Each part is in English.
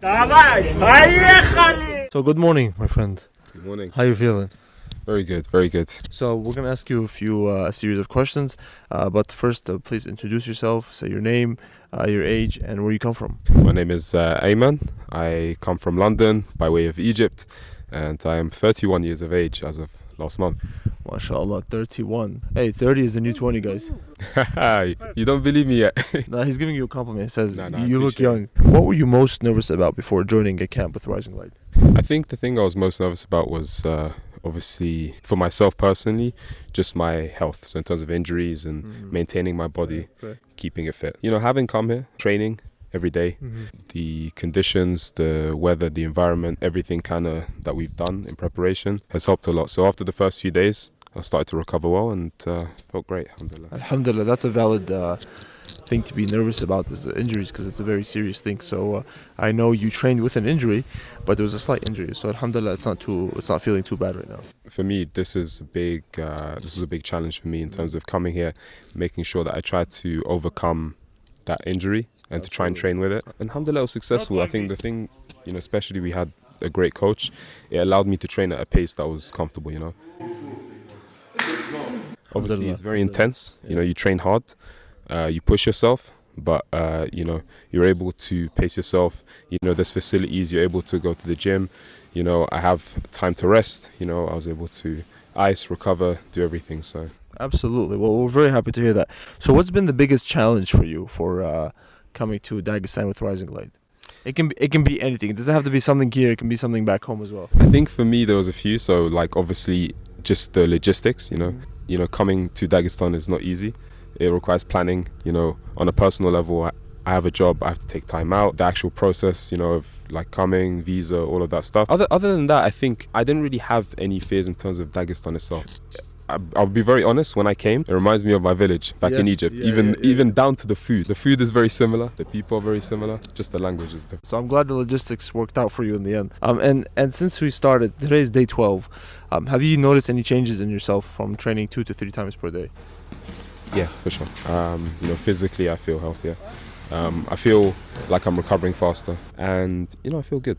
So good morning, my friend. Good morning. How you feeling? Very good, very good. So we're gonna ask you a series of questions, but first, please introduce yourself. Say your name, your age, and where you come from. My name is Ayman. I come from London by way of Egypt, and I am 31 years of age as of last month. MashaAllah, 31. Hey, 30 is the new 20, guys. You don't believe me yet? Nah, he's giving you a compliment. He says, No, you look appreciate young. What were you most nervous about before joining a camp with Risenglide? I think the thing I was most nervous about was obviously for myself personally, just my health. So in terms of injuries and maintaining my body, keeping it fit. You know, having come here, training every day, the conditions, the weather, the environment, everything kind of that we've done in preparation has helped a lot. So after the first few days, I started to recover well and felt great, alhamdulillah. Alhamdulillah, that's a valid thing to be nervous about, is the injuries, because it's a very serious thing. So I know you trained with an injury, but there was a slight injury. So alhamdulillah, it's not feeling too bad right now. For me, this was a big challenge for me in terms of coming here, making sure that I tried to overcome that injury and to try and train with it. And alhamdulillah, I was successful. I think the thing, you know, especially we had a great coach. It allowed me to train at a pace that was comfortable, you know. Obviously, it's very intense. You know, you train hard, you push yourself, but you know, you're able to pace yourself. You know, there's facilities. You're able to go to the gym. You know, I have time to rest. You know, I was able to ice, recover, do everything. So Absolutely. Well, we're very happy to hear that. So what's been the biggest challenge for you for coming to Dagestan with Risenglide? It can be anything. It doesn't have to be something here. It can be something back home as well. I think for me there was a few. So like obviously just the logistics. You know, coming to Dagestan is not easy. It requires planning. You know, on a personal level, I have a job. I have to take time out. The actual process, you know, of like coming, visa, all of that stuff. Other than that, I think I didn't really have any fears in terms of Dagestan itself. I'll be very honest, when I came, it reminds me of my village back in Egypt, even down to the food. The food is very similar, the people are very similar, just the language is different. So I'm glad the logistics worked out for you in the end. And since we started, today is day 12. Have you noticed any changes in yourself from training 2 to 3 times per day? Yeah, for sure. You know, physically I feel healthier. I feel like I'm recovering faster, and you know, I feel good.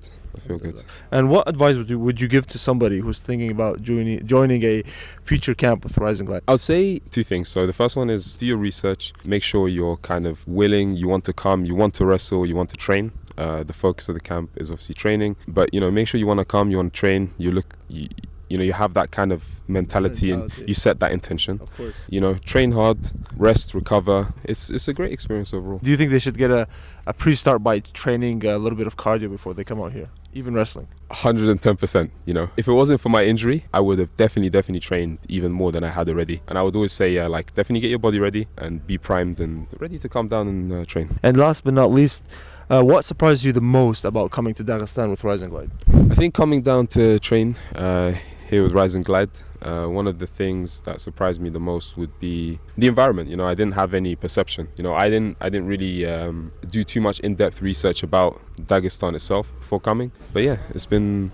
And what advice would you give to somebody who's thinking about joining a future camp with Risenglide? I'll say 2 things. So the first one is do your research. Make sure you're kind of willing. You want to come. You want to wrestle. You want to train. The focus of the camp is obviously training, but you know, make sure you want to come. You want to train. You know, you have that kind of mentality and you set that intention. Of course. You know, train hard, rest, recover. It's a great experience overall. Do you think they should get a pre-start by training a little bit of cardio before they come out here, even wrestling? 110%. You know, if it wasn't for my injury, I would have definitely trained even more than I had already. And I would always say, like, definitely get your body ready and be primed and ready to come down and train. And last but not least, what surprised you the most about coming to Dagestan with Risenglide? I think coming down to train here with Risenglide, one of the things that surprised me the most would be the environment. You know, I didn't have any perception. You know, I didn't really do too much in-depth research about Dagestan itself before coming. But yeah, it's been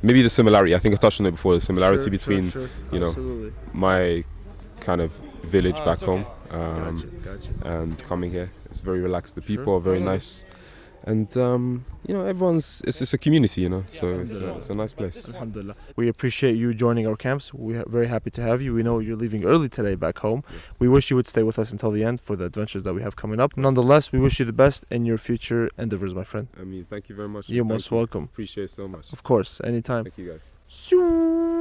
maybe the similarity. I think I touched on it before. The similarity between you know, Absolutely. my kind of village back home Gotcha. and coming here. It's very relaxed. The people are very nice. And you know, it's a community, you know, so it's a nice place. Alhamdulillah. We appreciate you joining our camps. We are very happy to have you. We know you're leaving early today back home. Yes. We wish you would stay with us until the end for the adventures that we have coming up. Nonetheless, we wish you the best in your future endeavors, my friend. I mean, thank you very much. You're most welcome. Appreciate it so much. Of course, anytime. Thank you guys. Shoo.